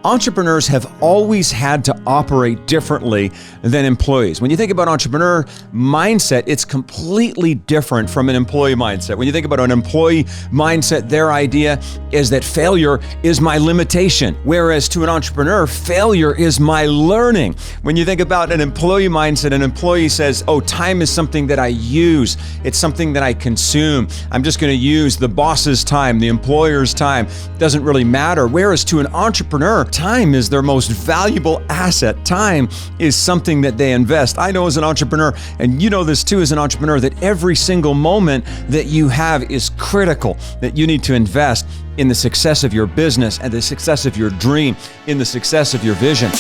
Entrepreneurs have always had to operate differently than employees. When you think about entrepreneur mindset, it's completely different from an employee mindset. When you think about an employee mindset, their idea is that failure is my limitation, whereas to an entrepreneur, failure is my learning. When you think about an employee mindset, an employee says, oh, time is something that I use. It's something that I consume. I'm just going to use the boss's time, the employer's time. It doesn't really matter. Whereas to an entrepreneur, time is their most valuable asset. Time is something that they invest. I know as an entrepreneur, and you know this too as an entrepreneur, that every single moment that you have is critical, that you need to invest in the success of your business and the success of your dream, in the success of your vision.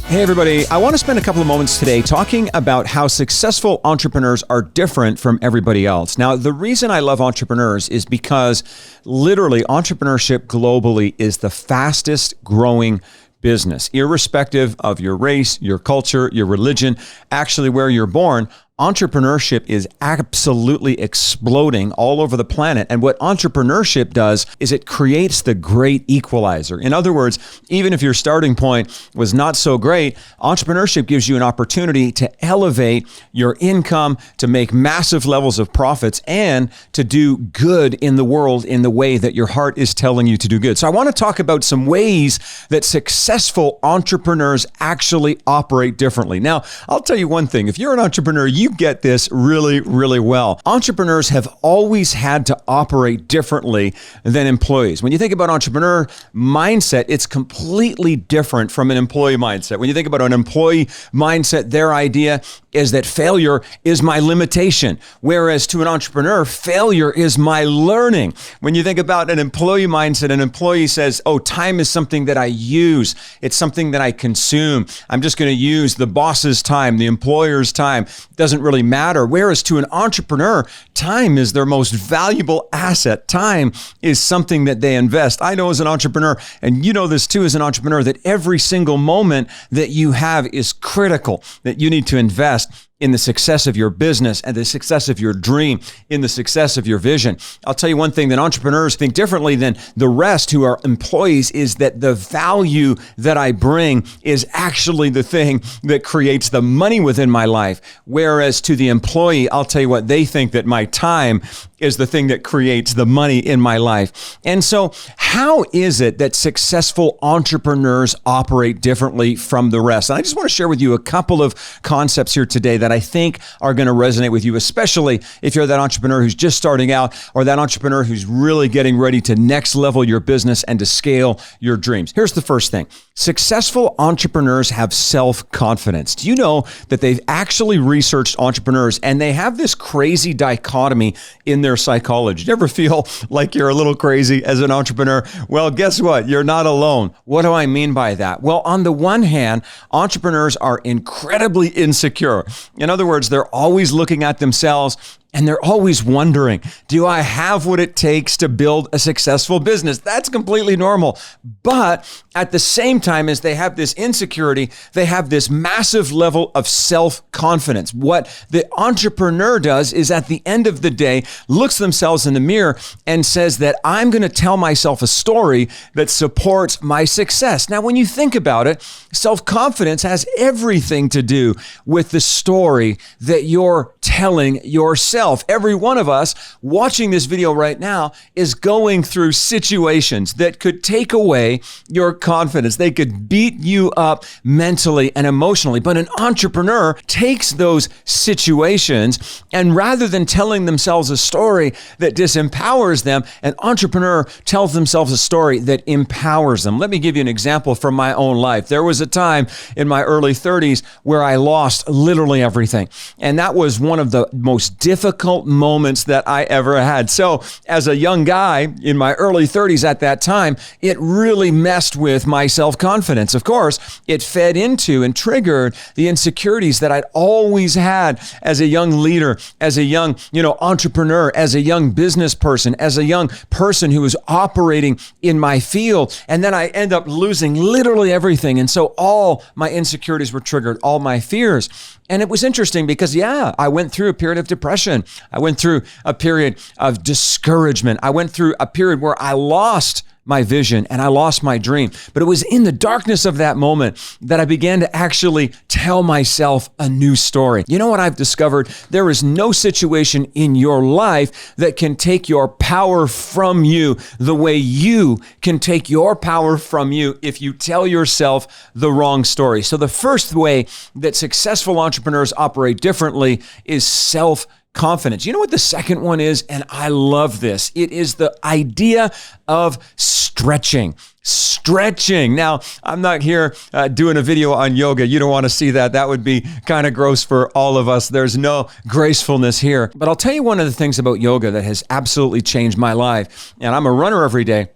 Hey everybody, I want to spend a couple of moments today talking about how successful entrepreneurs are different from everybody else. Now, the reason I love entrepreneurs is because literally entrepreneurship globally is the fastest growing business, irrespective of your race, your culture, your religion, actually where you're born. Entrepreneurship is absolutely exploding all over the planet. And what entrepreneurship does is it creates the great equalizer. In other words, even if your starting point was not so great, entrepreneurship gives you an opportunity to elevate your income, to make massive levels of profits, and to do good in the world in the way that your heart is telling you to do good. So I want to talk about some ways that successful entrepreneurs actually operate differently. Now, I'll tell you one thing. If you're an entrepreneur, you get this really, really well. Entrepreneurs have always had to operate differently than employees. When you think about entrepreneur mindset, it's completely different from an employee mindset. When you think about an employee mindset, their idea is that failure is my limitation, whereas to an entrepreneur, failure is my learning. When you think about an employee mindset, an employee says, oh, time is something that I use. It's something that I consume. I'm just going to use the boss's time, the employer's time. It doesn't really matter. Whereas to an entrepreneur, time is their most valuable asset. Time is something that they invest. I know as an entrepreneur, and you know this too as an entrepreneur, that every single moment that you have is critical, that you need to invest in the success of your business and the success of your dream, in the success of your vision. I'll tell you one thing that entrepreneurs think differently than the rest who are employees is that the value that I bring is actually the thing that creates the money within my life. Whereas to the employee, I'll tell you what, they think that my time is the thing that creates the money in my life. And so how is it that successful entrepreneurs operate differently from the rest? And I just want to share with you a couple of concepts here today that I think are going to resonate with you, especially if you're that entrepreneur who's just starting out or that entrepreneur who's really getting ready to next level your business and to scale your dreams. Here's the first thing. Successful entrepreneurs have self-confidence. Do you know that they've actually researched entrepreneurs and they have this crazy dichotomy in their psychology? Do you ever feel like you're a little crazy as an entrepreneur? Well, guess what? You're not alone. What do I mean by that? Well, on the one hand, entrepreneurs are incredibly insecure. In other words, they're always looking at themselves and they're always wondering, do I have what it takes to build a successful business? That's completely normal. But at the same time as they have this insecurity, they have this massive level of self-confidence. What the entrepreneur does is at the end of the day, looks themselves in the mirror and says that I'm going to tell myself a story that supports my success. Now, when you think about it, self-confidence has everything to do with the story that you're telling yourself. Every one of us watching this video right now is going through situations that could take away your confidence. They could beat you up mentally and emotionally. But an entrepreneur takes those situations and rather than telling themselves a story that disempowers them, an entrepreneur tells themselves a story that empowers them. Let me give you an example from my own life. There was a time in my early 30s where I lost literally everything. And that was one of the most difficult moments that I ever had. So as a young guy in my early 30s at that time, it really messed with my self-confidence. Of course, it fed into and triggered the insecurities that I'd always had as a young leader, as a young, entrepreneur, as a young business person, as a young person who was operating in my field. And then I end up losing literally everything. And so all my insecurities were triggered, all my fears. And it was interesting because, I went through a period of depression. depression. I went through a period of discouragement. I went through a period where I lost my vision and I lost my dream. But it was in the darkness of that moment that I began to actually tell myself a new story. You know what I've discovered? There is no situation in your life that can take your power from you the way you can take your power from you if you tell yourself the wrong story. So the first way that successful entrepreneurs operate differently is self-confidence. You know what the second one is? And I love this. It is the idea of stretching. Stretching. Now, I'm not here doing a video on yoga. You don't want to see that. That would be kind of gross for all of us. There's no gracefulness here. But I'll tell you one of the things about yoga that has absolutely changed my life. And I'm a runner every day.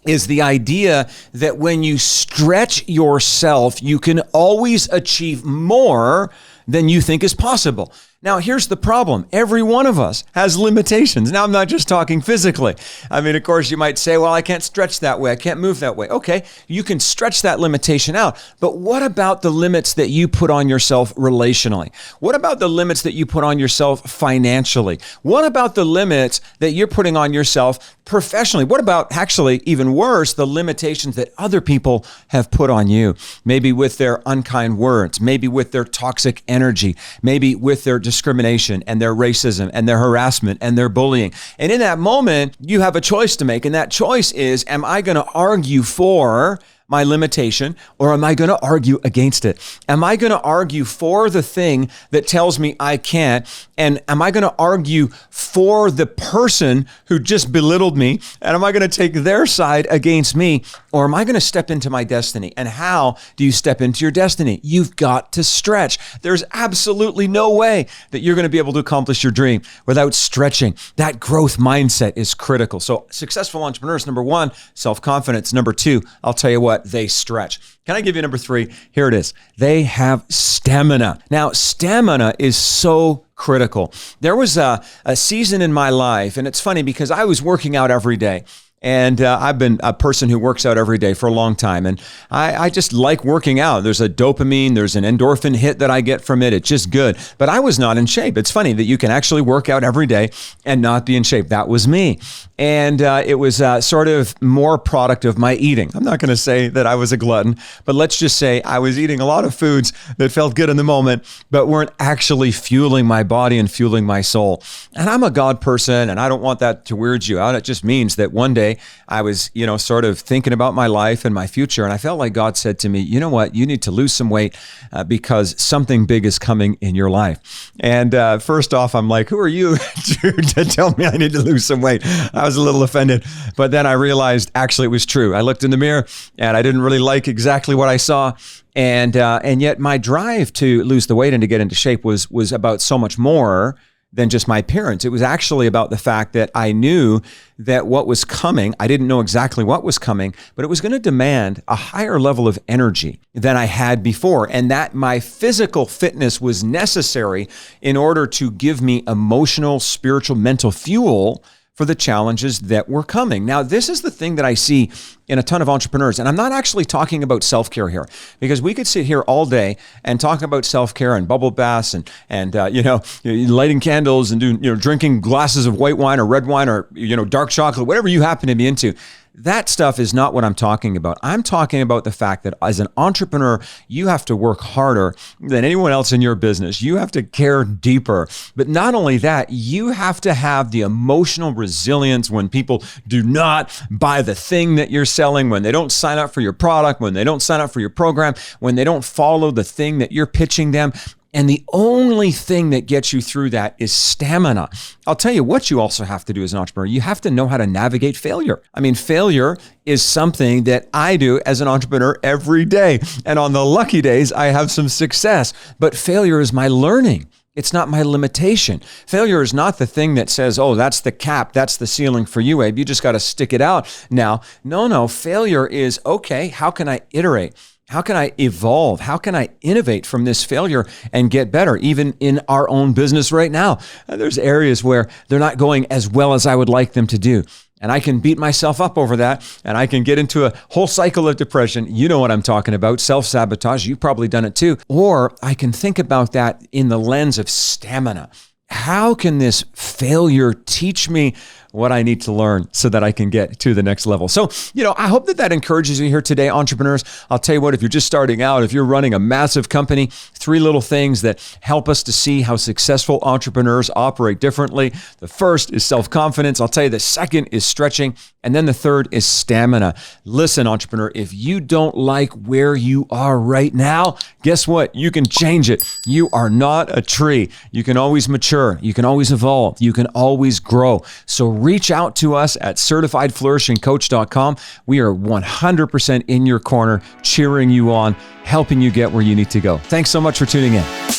Is the idea that when you stretch yourself, you can always achieve more than you think is possible. Now, here's the problem. Every one of us has limitations. Now, I'm not just talking physically. I mean, of course, you might say, well, I can't stretch that way. I can't move that way. Okay, you can stretch that limitation out. But what about the limits that you put on yourself relationally? What about the limits that you put on yourself financially? What about the limits that you're putting on yourself professionally? What about, actually, even worse, the limitations that other people have put on you? Maybe with their unkind words, maybe with their toxic energy, maybe with their discrimination and their racism and their harassment and their bullying. And in that moment, you have a choice to make. And that choice is, am I going to argue for my limitation, or am I going to argue against it? Am I going to argue for the thing that tells me I can't? And am I going to argue for the person who just belittled me? And am I going to take their side against me? Or am I going to step into my destiny? And how do you step into your destiny? You've got to stretch. There's absolutely no way that you're going to be able to accomplish your dream without stretching. That growth mindset is critical. So successful entrepreneurs, number one, self-confidence. Number two, I'll tell you what, they stretch. Can I give you number three? Here it is. They have stamina. Now, stamina is so critical. There was a season in my life, and it's funny because I was working out every day. And I've been a person who works out every day for a long time. And I just like working out. There's a dopamine, there's an endorphin hit that I get from it. It's just good. But I was not in shape. It's funny that you can actually work out every day and not be in shape. That was me. And it was sort of more product of my eating. I'm not going to say that I was a glutton, but let's just say I was eating a lot of foods that felt good in the moment, but weren't actually fueling my body and fueling my soul. And I'm a God person, and I don't want that to weird you out. It just means that one day I was, sort of thinking about my life and my future. And I felt like God said to me, you know what, you need to lose some weight because something big is coming in your life. And first off, I'm like, who are you to tell me I need to lose some weight? I was a little offended. But then I realized actually it was true. I looked in the mirror and I didn't really like exactly what I saw. And yet my drive to lose the weight and to get into shape was about so much more than just my appearance. It was actually about the fact that I knew that what was coming, I didn't know exactly what was coming, but it was going to demand a higher level of energy than I had before, and that my physical fitness was necessary in order to give me emotional, spiritual, mental fuel for the challenges that were coming. Now, this is the thing that I see in a ton of entrepreneurs, and I'm not actually talking about self-care here, because we could sit here all day and talk about self-care and bubble baths and lighting candles and drinking glasses of white wine or red wine or dark chocolate, whatever you happen to be into. That stuff is not what I'm talking about. I'm talking about the fact that as an entrepreneur, you have to work harder than anyone else in your business. You have to care deeper. But not only that, you have to have the emotional resilience when people do not buy the thing that you're selling, when they don't sign up for your product, when they don't sign up for your program, when they don't follow the thing that you're pitching them. And the only thing that gets you through that is stamina. I'll tell you what you also have to do as an entrepreneur. You have to know how to navigate failure. I mean, failure is something that I do as an entrepreneur every day. And on the lucky days, I have some success. But failure is my learning. It's not my limitation. Failure is not the thing that says, oh, that's the cap, that's the ceiling for you, Abe. You just got to stick it out now. No. Failure is, okay, how can I iterate? How can I evolve? How can I innovate from this failure and get better? Even in our own business right now, there's areas where they're not going as well as I would like them to do. And I can beat myself up over that, and I can get into a whole cycle of depression. You know what I'm talking about, self-sabotage. You've probably done it too. Or I can think about that in the lens of stamina. how can this failure teach me what I need to learn so that I can get to the next level? So, I hope that encourages you here today, entrepreneurs. I'll tell you what, if you're just starting out, if you're running a massive company, 3 little things that help us to see how successful entrepreneurs operate differently. The first is self-confidence. I'll tell you the second is stretching. And then the third is stamina. Listen, entrepreneur, if you don't like where you are right now, guess what? You can change it. You are not a tree. You can always mature. You can always evolve. You can always grow. So reach out to us at certifiedflourishingcoach.com. We are 100% in your corner, cheering you on, helping you get where you need to go. Thanks so much for tuning in.